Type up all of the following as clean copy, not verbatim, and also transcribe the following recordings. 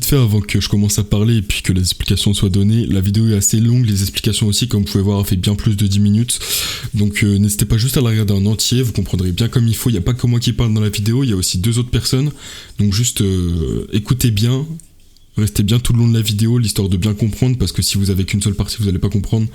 vite fait avant que je commence à parler et puis que les explications soient données. La vidéo est assez longue, les explications aussi, comme vous pouvez voir, elle fait bien plus de 10 minutes. Donc n'hésitez pas juste à la regarder en entier, vous comprendrez bien comme il faut. Il n'y a pas que moi qui parle dans la vidéo, il y a aussi 2 autres personnes. Donc juste écoutez bien, restez bien tout le long de la vidéo, l'histoire de bien comprendre, parce que si vous avez qu'une seule partie, vous n'allez pas comprendre.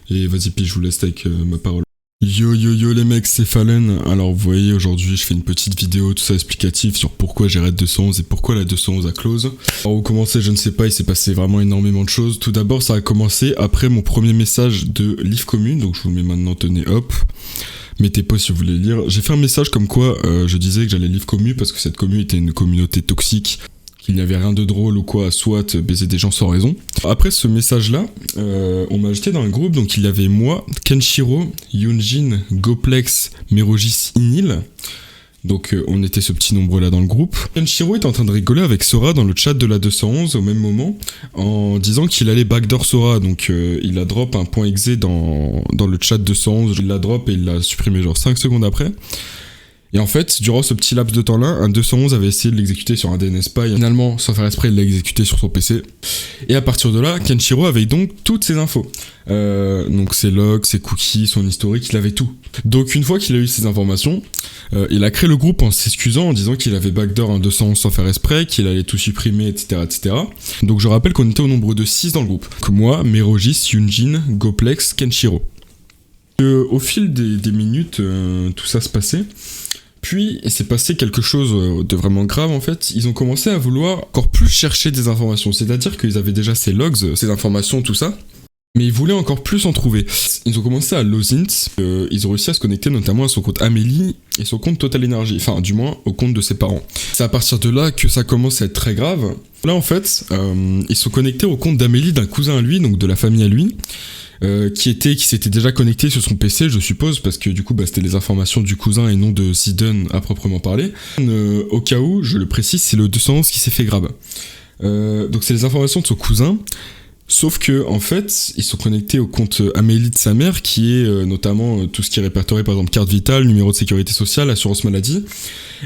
Et vas-y, puis je vous laisse avec ma parole. Yo yo yo les mecs, c'est Fallen. Alors vous voyez, aujourd'hui je fais une petite vidéo tout ça explicative sur pourquoi j'ai Raid 211 et pourquoi la 211 a close. Alors où commencer, je ne sais pas, il s'est passé vraiment énormément de choses. Tout d'abord ça a commencé après mon premier message de Live Commune, donc je vous le mets maintenant, tenez hop. Mettez pause si vous voulez lire. J'ai fait un message comme quoi je disais que j'allais Live Commune parce que cette commune était une communauté toxique, qu'il n'y avait rien de drôle ou quoi, soit baiser des gens sans raison. Après ce message-là, on m'a ajouté dans le groupe, donc il y avait moi, Kenshiro, Yunjin, Goplex, Merogis, Inil. Donc on était ce petit nombre-là dans le groupe. Kenshiro est en train de rigoler avec Sora dans le chat de la 211 au même moment, en disant qu'il allait backdoor Sora, donc il a drop un point exe dans le chat 211, il l'a drop et il l'a supprimé genre 5 secondes après. Et en fait, durant ce petit laps de temps-là, un 211 avait essayé de l'exécuter sur un DNS Spy. Finalement, sans faire exprès, il l'a exécuté sur son PC. Et à partir de là, Kenshiro avait donc toutes ses infos. Donc ses logs, ses cookies, son historique, il avait tout. Donc une fois qu'il a eu ces informations, il a créé le groupe en s'excusant, en disant qu'il avait backdoor un 211 sans faire exprès, qu'il allait tout supprimer, etc., etc. Donc je rappelle qu'on était au nombre de 6 dans le groupe. Que moi, Merogis, Yunjin, Goplex, Kenshiro. Au fil des minutes, tout ça se passait. Puis, il s'est passé quelque chose de vraiment grave en fait, ils ont commencé à vouloir encore plus chercher des informations, c'est-à-dire qu'ils avaient déjà ces logs, ces informations, tout ça, mais ils voulaient encore plus en trouver. Ils ont commencé à losint, ils ont réussi à se connecter notamment à son compte Amélie et son compte Total Energy, enfin du moins au compte de ses parents. C'est à partir de là que ça commence à être très grave. Là en fait, ils sont connectés au compte d'Amélie d'un cousin à lui, donc de la famille à lui, qui s'était déjà connecté sur son PC, je suppose, parce que du coup c'était les informations du cousin et non de Zidane à proprement parler. Au cas où, je le précise, c'est le 211 qui s'est fait grab. Donc c'est les informations de son cousin, sauf que en fait, ils sont connectés au compte Amélie de sa mère, qui est notamment tout ce qui est répertorié, par exemple carte vitale, numéro de sécurité sociale, assurance maladie.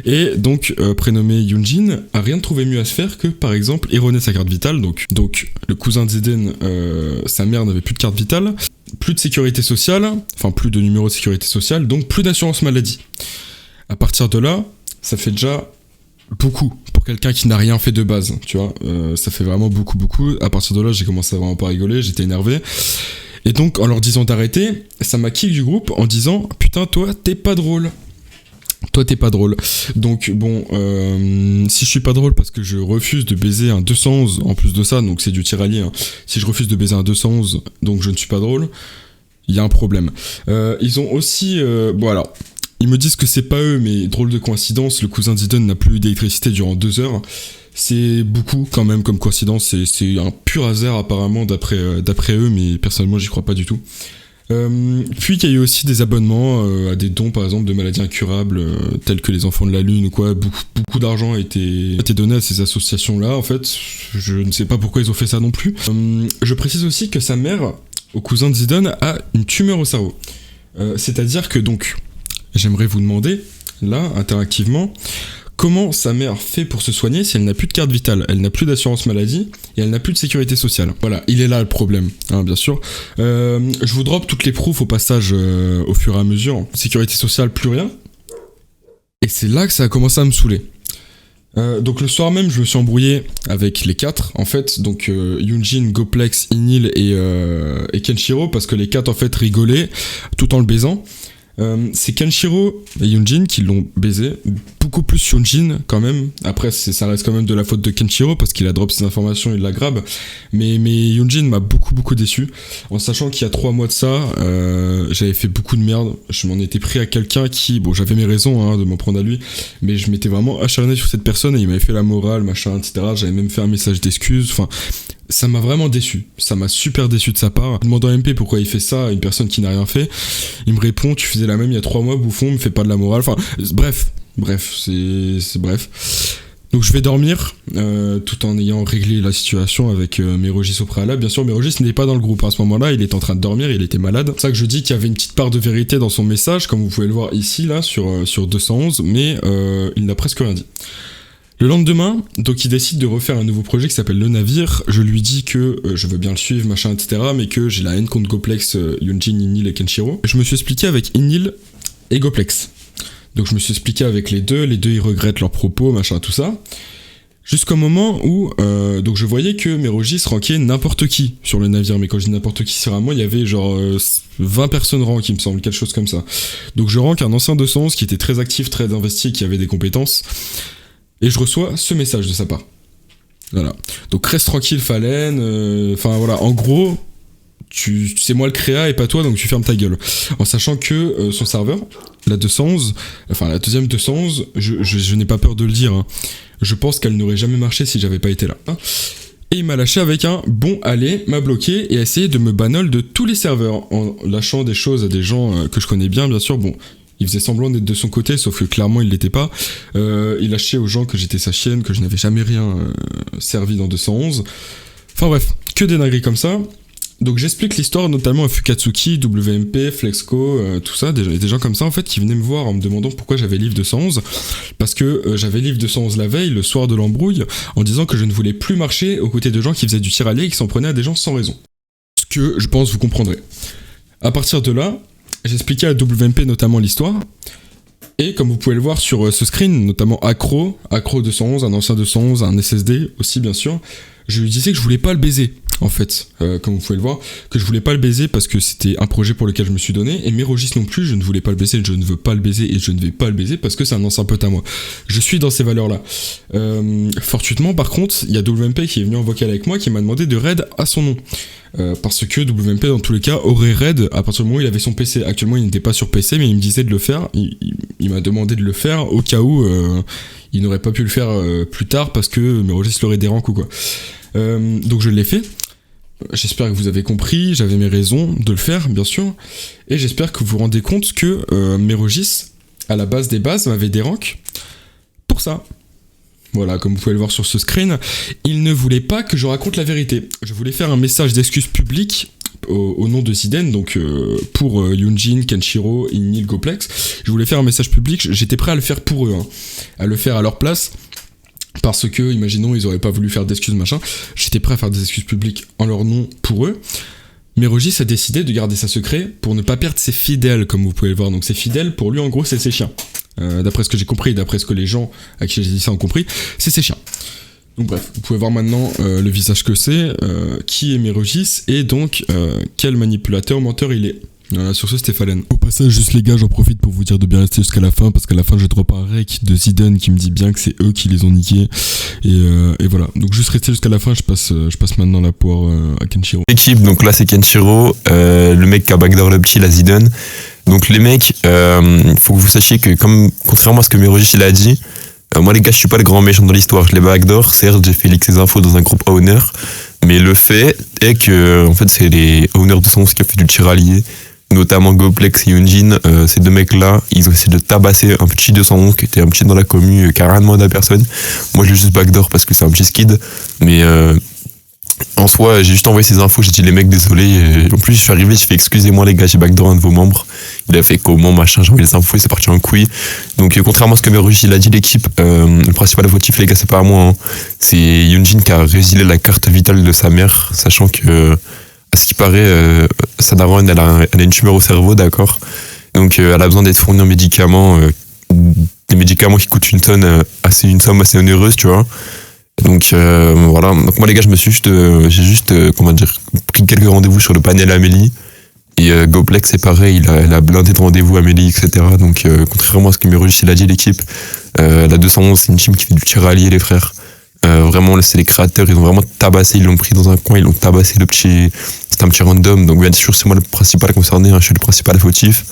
Et donc, prénommé Yunjin a rien trouvé mieux à se faire que, par exemple, erroner sa carte vitale. Donc le cousin de Zeden, sa mère n'avait plus de carte vitale, plus de sécurité sociale, enfin plus de numéro de sécurité sociale, donc plus d'assurance maladie. À partir de là, ça fait déjà beaucoup pour quelqu'un qui n'a rien fait de base, tu vois. Ça fait vraiment beaucoup. À partir de là, j'ai commencé à vraiment pas rigoler, j'étais énervé. Et donc, en leur disant d'arrêter, ça m'a kick du groupe en disant « Putain, toi, t'es pas drôle ». Toi t'es pas drôle. Donc bon, si je suis pas drôle parce que je refuse de baiser un 211 en plus de ça, donc c'est du tiralier, hein. Si je refuse de baiser un 211, donc je ne suis pas drôle, il y a un problème. Ils ont aussi, voilà, ils me disent que c'est pas eux, mais drôle de coïncidence, le cousin d'Eden n'a plus eu d'électricité durant 2 heures. C'est beaucoup quand même comme coïncidence, c'est un pur hasard apparemment d'après eux, mais personnellement j'y crois pas du tout. Puis il y a eu aussi des abonnements à des dons par exemple de maladies incurables telles que les enfants de la lune ou quoi. Beaucoup d'argent a été donné à ces associations là en fait. Je ne sais pas pourquoi ils ont fait ça non plus. Je précise aussi que sa mère, au cousin de Zidane, a une tumeur au cerveau. C'est à dire que donc j'aimerais vous demander là interactivement comment sa mère fait pour se soigner si elle n'a plus de carte vitale, elle n'a plus d'assurance maladie et elle n'a plus de sécurité sociale. Voilà, il est là le problème, hein, bien sûr. Je vous drop toutes les proof au passage au fur et à mesure. Sécurité sociale, plus rien. Et c'est là que ça a commencé à me saouler. Donc le soir même, je me suis embrouillé avec les 4, en fait, donc Yunjin, Goplex, Inil et Kenshiro, parce que les 4 en fait rigolaient tout en le baisant. C'est Kenshiro et Yunjin qui l'ont baisé, beaucoup plus Yunjin quand même. Après ça reste quand même de la faute de Kenshiro parce qu'il a drop ses informations, il la grabe, mais Yunjin m'a beaucoup déçu, en sachant qu'il y a 3 mois de ça, j'avais fait beaucoup de merde, je m'en étais pris à quelqu'un qui, bon j'avais mes raisons hein, de m'en prendre à lui, mais je m'étais vraiment acharné sur cette personne et il m'avait fait la morale, machin, etc. J'avais même fait un message d'excuse, enfin ça m'a vraiment déçu, ça m'a super déçu de sa part. Demandant à MP pourquoi il fait ça à une personne qui n'a rien fait, il me répond tu faisais la même il y a 3 mois bouffon, me fais pas de la morale, enfin bref, c'est bref. Donc je vais dormir, tout en ayant réglé la situation avec Merogis au préalable. Bien sûr Merogis n'était pas dans le groupe à ce moment là, il était en train de dormir, il était malade. C'est ça que je dis qu'il y avait une petite part de vérité dans son message, comme vous pouvez le voir ici là sur 211, mais il n'a presque rien dit. Le lendemain, donc il décide de refaire un nouveau projet qui s'appelle Le Navire. Je lui dis que je veux bien le suivre, machin, etc. Mais que j'ai la haine contre Goplex, Yunjin, Inil et Kenshiro. Je me suis expliqué avec Inil et Goplex. Donc je me suis expliqué avec les deux ils regrettent leurs propos, machin, tout ça. Jusqu'au moment où donc je voyais que Merogis rankait n'importe qui sur le navire, mais quand je dis n'importe qui, c'est vraiment, il y avait genre 20 personnes rank, il me semble, quelque chose comme ça. Donc je rank un ancien 211 qui était très actif, très investi, qui avait des compétences, et je reçois ce message de sa part. Voilà. Donc reste tranquille Fallen, enfin voilà, en gros, c'est moi le créa et pas toi, donc tu fermes ta gueule. En sachant que son serveur, la 211, enfin la deuxième 211, je n'ai pas peur de le dire, hein. Je pense qu'elle n'aurait jamais marché si j'avais pas été là. Et il m'a lâché avec un bon allez, m'a bloqué et a essayé de me banol de tous les serveurs en lâchant des choses à des gens que je connais bien sûr. Bon, il faisait semblant d'être de son côté, sauf que clairement il l'était pas. Il lâchait aux gens que j'étais sa chienne, que je n'avais jamais rien servi dans 211. Enfin bref, que des dingueries comme ça. Donc j'explique l'histoire notamment à Fukatsuki, WMP, Flexco, tout ça, des gens comme ça en fait qui venaient me voir en me demandant pourquoi j'avais livre 211, parce que j'avais livre 211 la veille, le soir de l'embrouille, en disant que je ne voulais plus marcher aux côtés de gens qui faisaient du tir allié et qui s'en prenaient à des gens sans raison. Ce que je pense vous comprendrez. À partir de là, j'expliquais à WMP notamment l'histoire, et comme vous pouvez le voir sur ce screen, notamment Acro 211, un ancien 211, un SSD aussi bien sûr, je lui disais que je voulais pas le baiser. En fait, comme vous pouvez le voir, que je voulais pas le baiser parce que c'était un projet pour lequel je me suis donné, et Merogis non plus, je ne voulais pas le baiser, je ne veux pas le baiser et je ne vais pas le baiser parce que c'est un ancien pote à moi. Je suis dans ces valeurs-là. Fortuitement, par contre, il y a WMP qui est venu en vocal avec moi qui m'a demandé de raid à son nom. Parce que WMP, dans tous les cas, aurait raid à partir du moment où il avait son PC. Actuellement, il n'était pas sur PC, mais il me disait de le faire. Il m'a demandé de le faire au cas où il n'aurait pas pu le faire plus tard parce que Merogis l'aurait déranqué ou quoi. Donc je l'ai fait. J'espère que vous avez compris, j'avais mes raisons de le faire, bien sûr, et j'espère que vous vous rendez compte que Merogis, à la base des bases, m'avait des ranks pour ça. Voilà, comme vous pouvez le voir sur ce screen, il ne voulait pas que je raconte la vérité. Je voulais faire un message d'excuse public au nom de Ziden, donc pour Yunjin, Kenshiro, Inil, Goplex. Je voulais faire un message public, j'étais prêt à le faire pour eux, hein, à le faire à leur place. Parce que, imaginons, ils auraient pas voulu faire d'excuses, machin. J'étais prêt à faire des excuses publiques en leur nom pour eux. Merogis a décidé de garder ça secret pour ne pas perdre ses fidèles, comme vous pouvez le voir. Donc ses fidèles, pour lui, en gros, c'est ses chiens. D'après ce que j'ai compris, d'après ce que les gens à qui j'ai dit ça ont compris, c'est ses chiens. Donc bref, vous pouvez voir maintenant le visage que c'est, qui est Merogis, et donc quel manipulateur menteur il est. Voilà, sur ce, c'était Fallen. Au passage, juste les gars, j'en profite pour vous dire de bien rester jusqu'à la fin, parce qu'à la fin, je drop un rec de Ziden qui me dit bien que c'est eux qui les ont niqués. Et voilà. Donc, juste rester jusqu'à la fin, je passe maintenant la poire à Kenshiro. Équipe, donc là, c'est Kenshiro, le mec qui a backdoor le petit, la Ziden. Donc, les mecs, faut que vous sachiez que, contrairement à ce que Merogis il a dit, moi, les gars, je suis pas le grand méchant dans l'histoire. Je les backdoor. Certes, j'ai fait leak ces infos dans un groupe owner. Mais le fait est que, en fait, c'est les owners de Sons qui ont fait du tir allié. Notamment Goplex et Yunjin, ces deux mecs-là, ils ont essayé de tabasser un petit 211 qui était un petit dans la commu, qui a rien demandé à personne. Moi, je l'ai juste backdoor parce que c'est un petit skid. Mais en soi, j'ai juste envoyé ces infos, j'ai dit les mecs, désolé. Et en plus, je suis arrivé, j'ai fait excusez-moi les gars, j'ai backdoor un de vos membres. Il a fait comment, machin, j'ai envoyé les infos et c'est parti en couille. Donc, contrairement à ce que Merogis il a dit, l'équipe, le principal fautif, les gars, c'est pas à moi. Hein. C'est Yunjin qui a résilié la carte vitale de sa mère, sachant que... À ce qui paraît, sa daronne, elle a une tumeur au cerveau, d'accord. Donc, elle a besoin d'être fournie en médicaments, des médicaments qui coûtent une somme assez onéreuse, tu vois. Donc, voilà. Donc, moi, les gars, j'ai juste pris quelques rendez-vous sur le panel Amélie. Et Goplex, c'est pareil, il a blindé de rendez-vous Amélie, etc. Donc, contrairement à ce que Merogis il a dit, l'équipe, la 211, c'est une team qui fait du tir allié, les frères. Vraiment, c'est les créateurs, ils ont vraiment tabassé, ils l'ont pris dans un coin, ils l'ont tabassé, le petit... C'est un petit random, donc bien sûr, c'est moi le principal concerné, hein, je suis le principal fautif.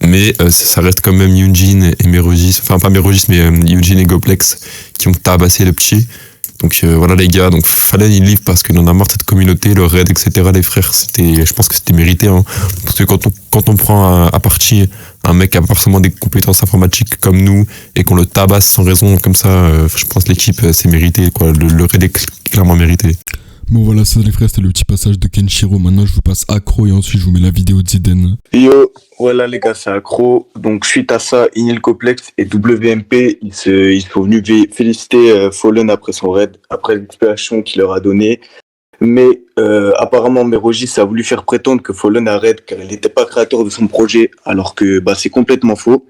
Mais ça reste quand même Yunjin et Merogis, enfin pas Merogis, mais Yunjin et Goplex qui ont tabassé le petit. Donc voilà les gars, donc Fallen il livre parce qu'il en a marre de cette communauté, le raid, etc. Les frères, je pense que c'était mérité, hein, parce que quand on prend à partie un mec qui a pas forcément des compétences informatiques comme nous et qu'on le tabasse sans raison comme ça, je pense que l'équipe c'est mérité, quoi. Le raid est clairement mérité. Bon voilà, ça les frères, c'était le petit passage de Kenshiro. Maintenant, je vous passe Accro et ensuite je vous mets la vidéo de Zidane. Yo, voilà les gars, c'est Accro. Donc suite à ça, Inil Complex et WMP, ils sont venus féliciter Fallen après son raid, après l'inspiration qu'il leur a donnée. Mais apparemment, Merogis a voulu faire prétendre que Fallen a raid car il n'était pas créateur de son projet, alors que c'est complètement faux.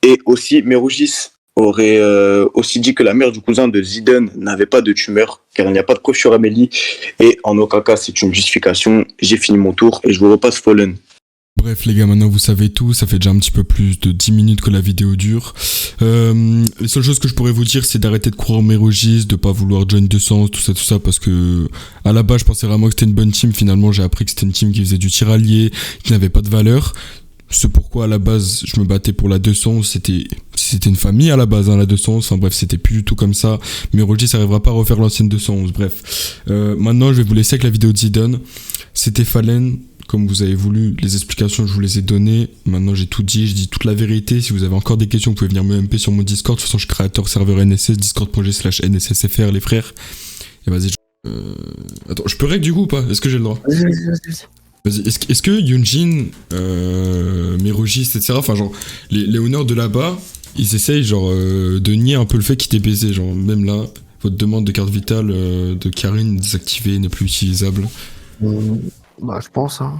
Et aussi, Merogis aurait aussi dit que la mère du cousin de Zidane n'avait pas de tumeur, car il n'y a pas de preuve sur Amélie, et en aucun cas c'est une justification. J'ai fini mon tour et je vous repasse Fallen. Bref les gars, maintenant vous savez tout, ça fait déjà un petit peu plus de 10 minutes que la vidéo dure. Les seules choses que je pourrais vous dire, c'est d'arrêter de croire au Mérogis, de pas vouloir join 200, tout ça, parce que à la base je pensais vraiment que c'était une bonne team, finalement j'ai appris que c'était une team qui faisait du tir allié, qui n'avait pas de valeur. C'est pourquoi à la base je me battais pour la 200, c'était une famille à la base, hein, la 211, enfin bref, c'était plus du tout comme ça. Mérogis n'arrivera pas à refaire l'ancienne 211, bref. Maintenant je vais vous laisser avec la vidéo de Zidane. C'était Fallen, comme vous avez voulu, les explications je vous les ai données. Maintenant j'ai tout dit, je dis toute la vérité. Si vous avez encore des questions, vous pouvez venir me MP sur mon Discord. De toute façon je suis créateur serveur NSS, discord.g/NSSFR les frères. Et vas-y, attends, je peux rec du coup ou pas? Est-ce que j'ai le droit? Vas-y, est-ce que Yunjin, Mérogis, etc., enfin genre, les honneurs de là-bas, ils essayent genre de nier un peu le fait qu'ils t'aient baisé, genre même là, votre demande de carte vitale de Karine désactivée n'est plus utilisable. Je pense, hein.